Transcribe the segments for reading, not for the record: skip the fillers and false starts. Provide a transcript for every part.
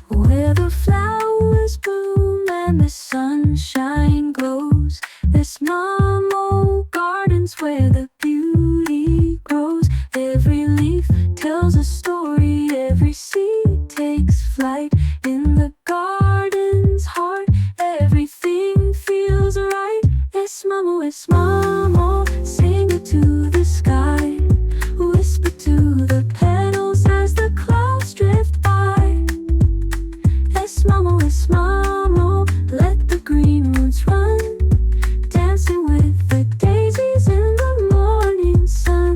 where the flowers bloom and the sunshine glows. There's normal gardens where the beauty grows. Every leaf tells a story, every seed takes flight. In the garden's heart, everything feels right. Es mamo, sing it to the sky. Whisper to the petals as the clouds drift by. Es mamo, let the green roots run, dancing with the daisies in the morning sun.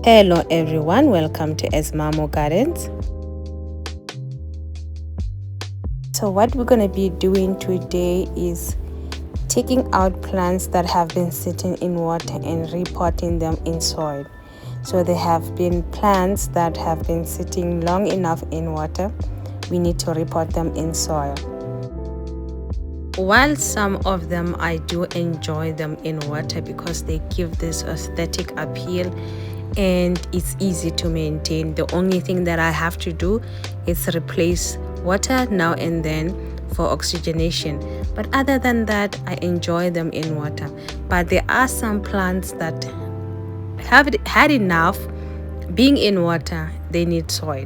Hello everyone, welcome to Esmamo Gardens. So what we're going to be doing today is taking out plants that have been sitting in water and repotting them in soil. So there have been plants that have been sitting long enough in water. We need to repot them in soil. While some of them I do enjoy them in water because they give this aesthetic appeal and it's easy to maintain. The only thing that I have to do is replace water now and then for oxygenation. But other than that, I enjoy them in water. But there are some plants that have had enough being in water. They need soil.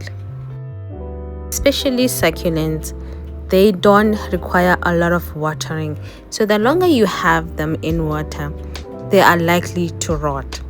Especially succulents. They don't require a lot of watering. So the longer you have them in water, they are likely to rot.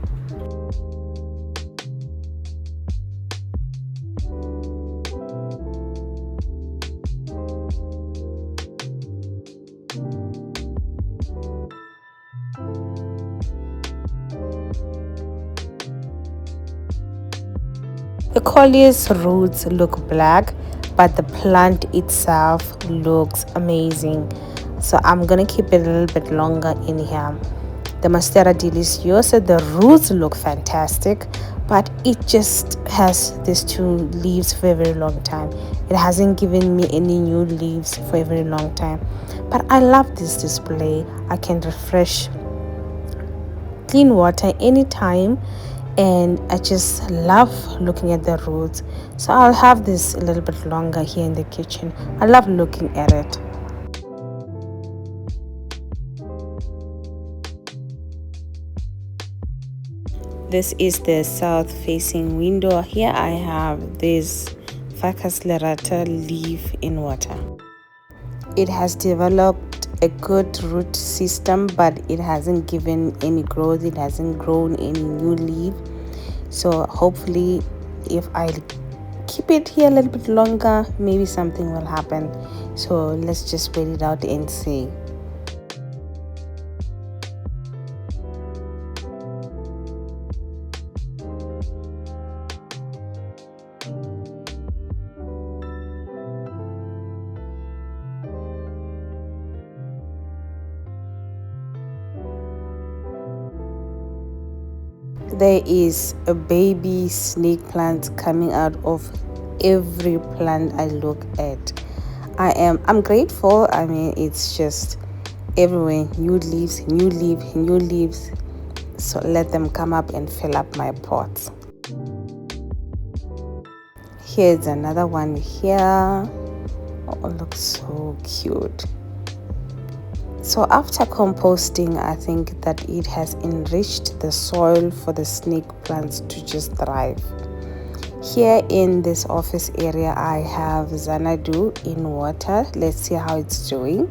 The coleus roots look black, but the plant itself looks amazing. So I'm gonna keep it a little bit longer in here. The Monstera deliciosa, the roots look fantastic, but it just has these two leaves for a very long time. It hasn't given me any new leaves for a very long time. But I love this display. I can refresh clean water anytime, and I just love looking at the roots. So I'll have this a little bit longer here in the kitchen. I love looking at it. This is the south facing window. Here I have this Ficus lyrata leaf in water. It has developed a good root system, but it hasn't given any growth. It hasn't grown any new leaf. So hopefully if I keep it here a little bit longer, maybe something will happen. So let's just wait it out and see. There is a baby snake plant coming out of every plant I look at. I'm grateful. I mean, it's just everywhere. New leaves, new leaf, new leaves. So let them come up and fill up my pots. Here's another one here. Oh, looks so cute. So after composting, I think that it has enriched the soil for the snake plants to just thrive. Here in this office area, I have Xanadu in water. Let's see how it's doing.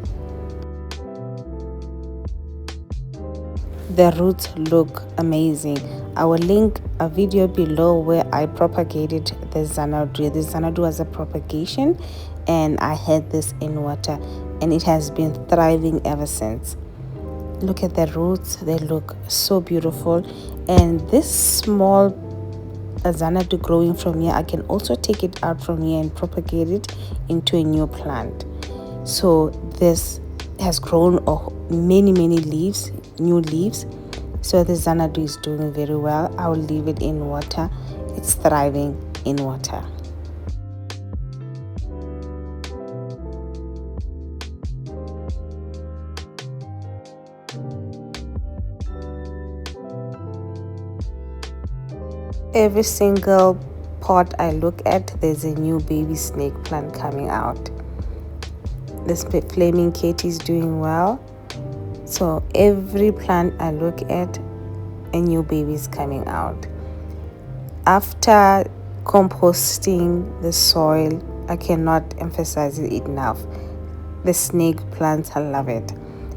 The roots look amazing. I will link a video below where I propagated the Xanadu. The Xanadu was a propagation, and I had this in water, and it has been thriving ever since. Look at the roots. They look so beautiful. And this small Xanadu growing from here, I can also take it out from here and propagate it into a new plant. So this has grown many leaves, new leaves. So the Xanadu is doing very well. I will leave it in water. It's thriving in water. Every single pot I look at, there's a new baby snake plant coming out. This flaming Katie is doing well. So every plant I look at, a new baby is coming out. After composting the soil, I cannot emphasize it enough. The snake plants, I love it.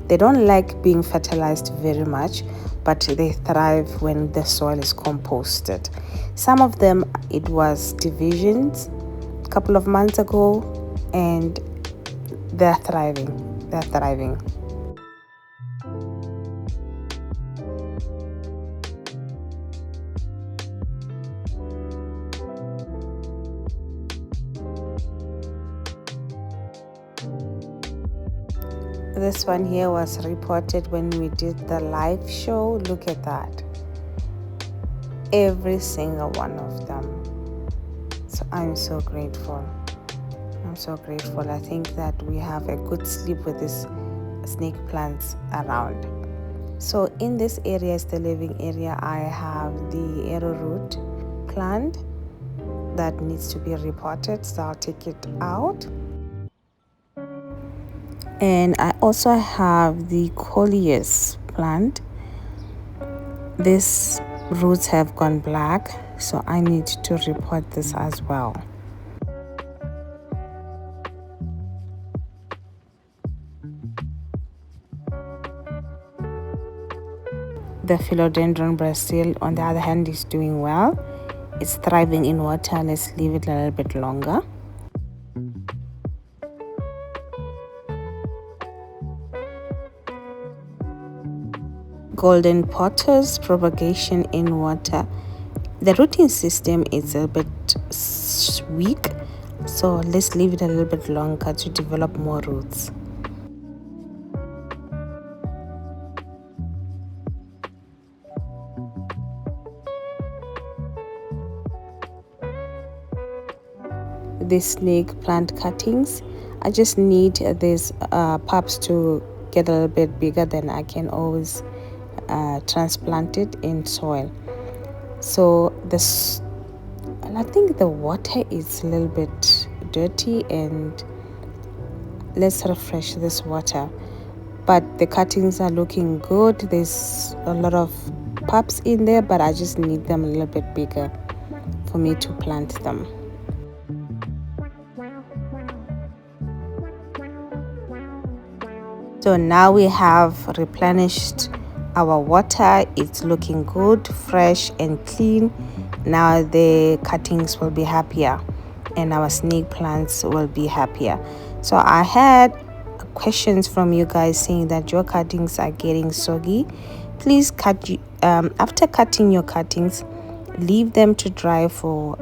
They don't like being fertilized very much, but they thrive when the soil is composted. Some of them, it was divisions a couple of months ago, and they're thriving. They're thriving. This one here was reported when we did the live show. Look at that. Every single one of them. So I'm so grateful. I'm so grateful. I think that we have a good sleep with these snake plants around. So in this area is the living area. I have the arrowroot plant that needs to be repotted, so I'll take it out. And I also have the coleus plant. These roots have gone black, so I need to repot this as well. The Philodendron Brazil, on the other hand, is doing well. It's thriving in water. Let's leave it a little bit longer. Golden POTHOS, propagation in water. The rooting system is a bit weak, so let's leave it a little bit longer to develop more roots. The snake plant cuttings, I just need these pups to get a little bit bigger, then I can always transplant it in soil. So this, and I think the water is a little bit dirty, and let's refresh this water. But the cuttings are looking good. There's a lot of pups in there, but I just need them a little bit bigger for me to plant them. So now we have replenished our water. It's looking good, fresh and clean. Now the cuttings will be happier and our snake plants will be happier. So I had questions from you guys saying that your cuttings are getting soggy. Please after cutting your cuttings, leave them to dry for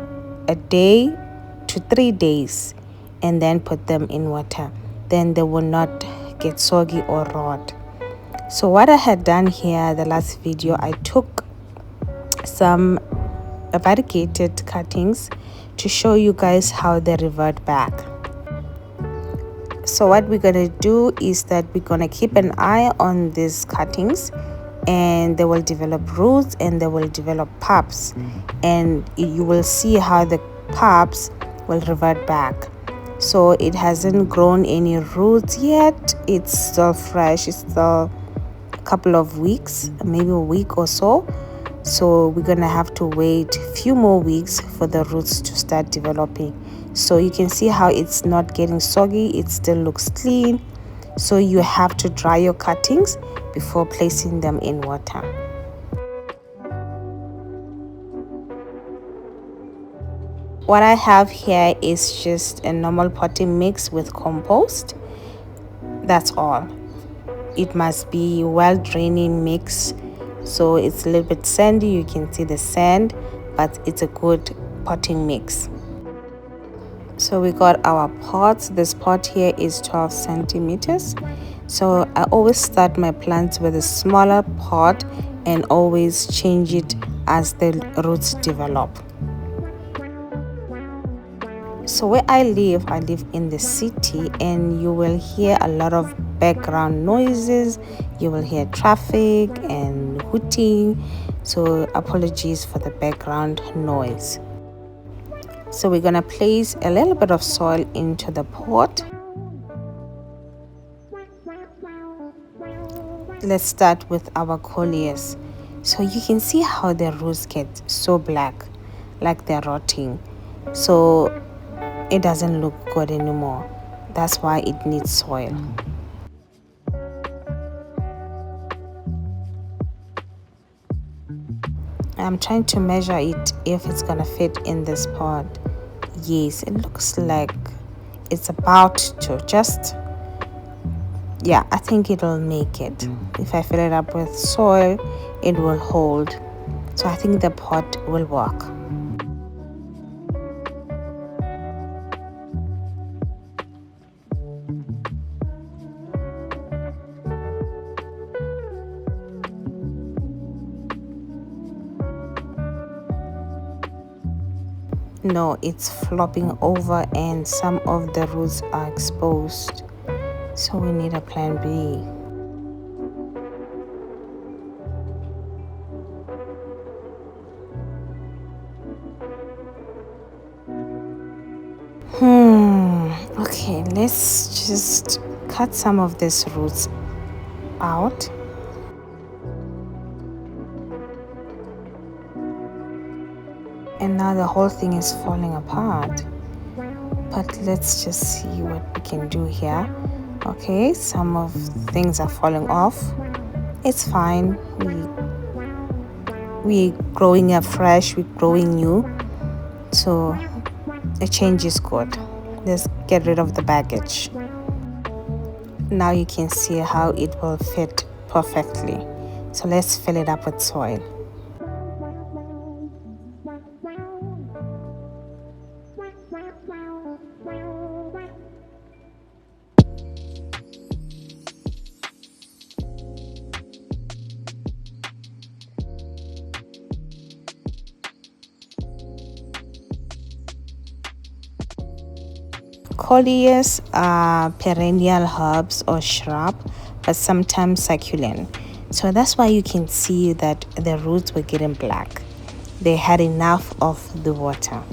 a day to 3 days and then put them in water. Then they will not get soggy or rot. So what I had done here, the last video, I took some variegated cuttings to show you guys how they revert back. So what we're gonna do is that we're gonna keep an eye on these cuttings, and they will develop roots and they will develop pups, and you will see how the pups will revert back. So it hasn't grown any roots yet. It's still fresh. It's still a couple of weeks, maybe a week or so. So we're gonna have to wait a few more weeks for the roots to start developing. So you can see how it's not getting soggy. It still looks clean. So you have to dry your cuttings before placing them in water. What I have here is just a normal potting mix with compost. That's all. It must be well draining mix, so it's a little bit sandy. You can see the sand, but it's a good potting mix. So we got our pots. This pot here is 12 centimeters. So I always start my plants with a smaller pot and always change it as the roots develop. So where I live in the city, and you will hear a lot of background noises. You will hear traffic and hooting, so apologies for the background noise. So we're gonna place a little bit of soil into the pot. Let's start with our coleus. So you can see how the roots get so black, like they're rotting. So it doesn't look good anymore. That's why it needs soil. I'm trying to measure it if it's gonna fit in this pot. Yes, it looks like it's about to. Yeah, I think it'll make it. If I fill it up with soil, it will hold. So I think the pot will work. No, it's flopping over and some of the roots are exposed. So we need a plan B. Okay, let's just cut some of these roots out. And now the whole thing is falling apart. But let's just see what we can do here. Okay, some of things are falling off. It's fine. We're growing afresh, we're growing new. So a change is good. Let's get rid of the baggage. Now you can see how it will fit perfectly. So let's fill it up with soil. Coleus are perennial herbs or shrub, but sometimes succulent. So that's why you can see that the roots were getting black. They had enough of the water.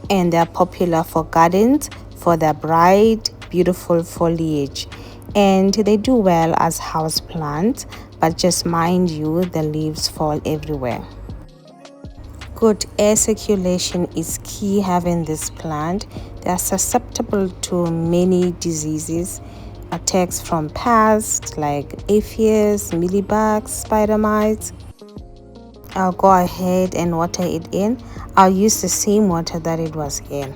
And they're popular for gardens for their bright, beautiful foliage. And they do well as house plants, but just mind you, the leaves fall everywhere. Good air circulation is key having this plant. They are susceptible to many diseases, attacks from pests like aphids, mealybugs, spider mites. I'll go ahead and water it in. I'll use the same water that it was in.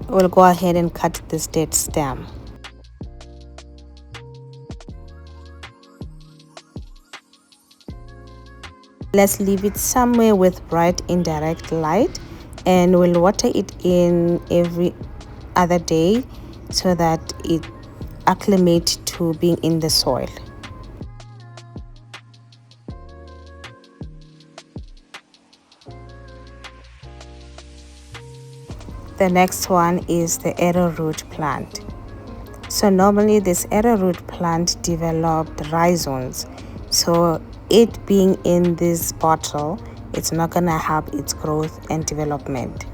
We'll go ahead and cut this dead stem. Let's leave it somewhere with bright indirect light, and we'll water it in every other day so that it acclimates to being in the soil. The next one is the arrowroot plant. So normally this arrowroot plant developed rhizomes. So it being in this bottle, it's not gonna help its growth and development.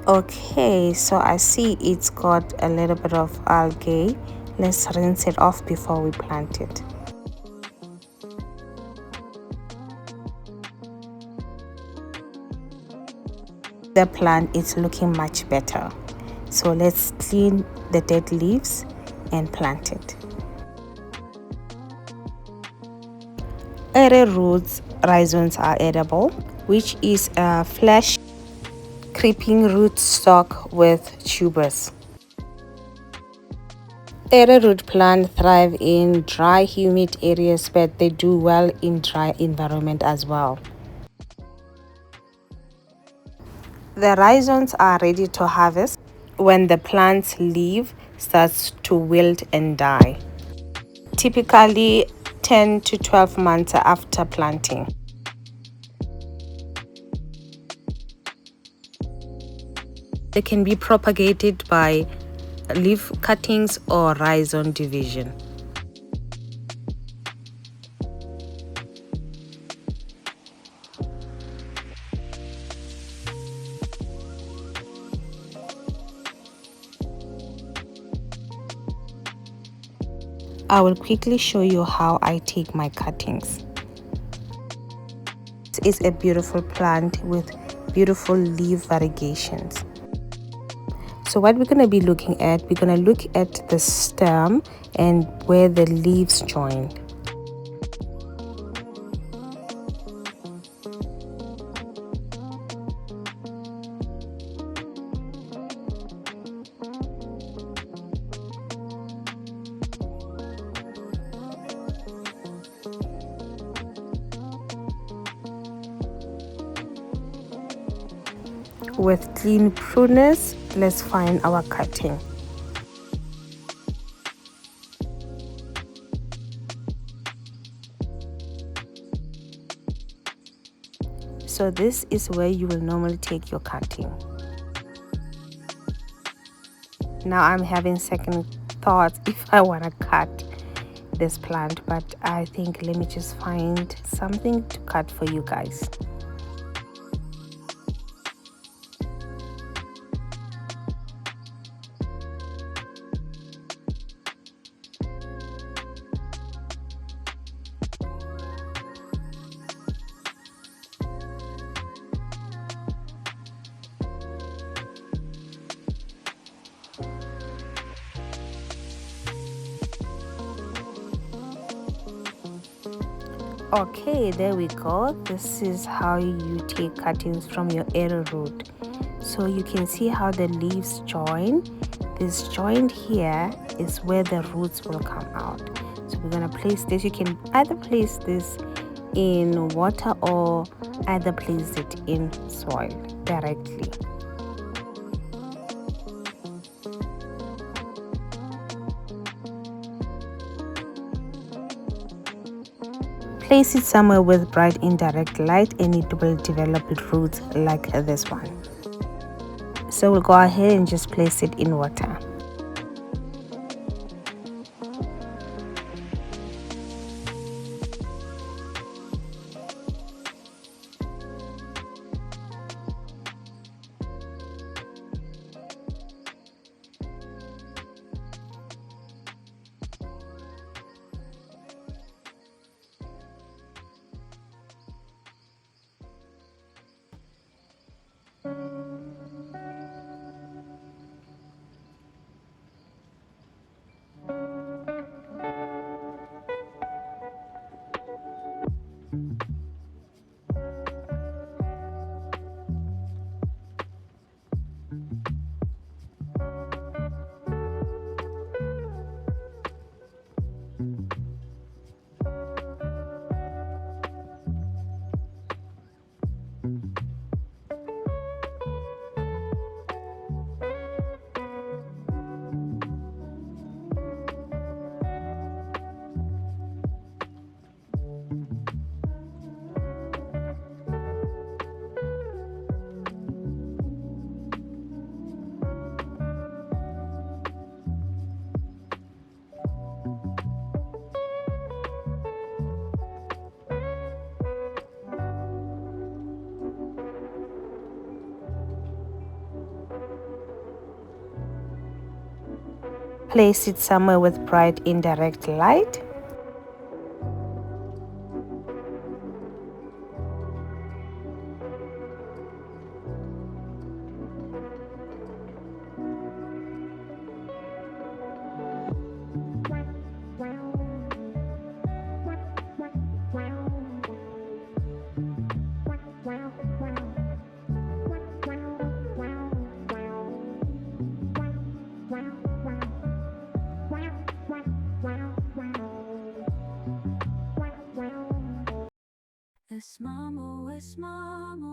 Okay, so I see it's got a little bit of algae. Let's rinse it off before we plant it. The plant is looking much better. So let's clean the dead leaves and plant it. Arrowroot rhizomes are edible, which is a flesh creeping rootstock with tubers. Arrowroot plants thrive in dry, humid areas, but they do well in dry environment as well. The rhizomes are ready to harvest when the plant's leaf starts to wilt and die, typically 10 to 12 months after planting. They can be propagated by leaf cuttings or rhizome division. I will quickly show you how I take my cuttings. This is a beautiful plant with beautiful leaf variegations. So what we're going to be looking at, we're going to look at the stem and where the leaves join. With clean pruners, let's find our cutting. So this is where you will normally take your cutting. Now I'm having second thoughts if I want to cut this plant, but I think let me just find something to cut for you guys. Okay, there we go. This is how you take cuttings from your arrowroot. So you can see how the leaves join. This joint here is where the roots will come out. So we're gonna place this. You can either place this in water or either place it in soil directly. Place it somewhere with bright indirect light and it will develop roots like this one. So we'll go ahead and just place it in water. Place it somewhere with bright indirect light.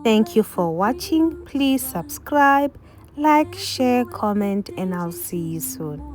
Thank you for watching. Please subscribe, like, share, comment, and I'll see you soon.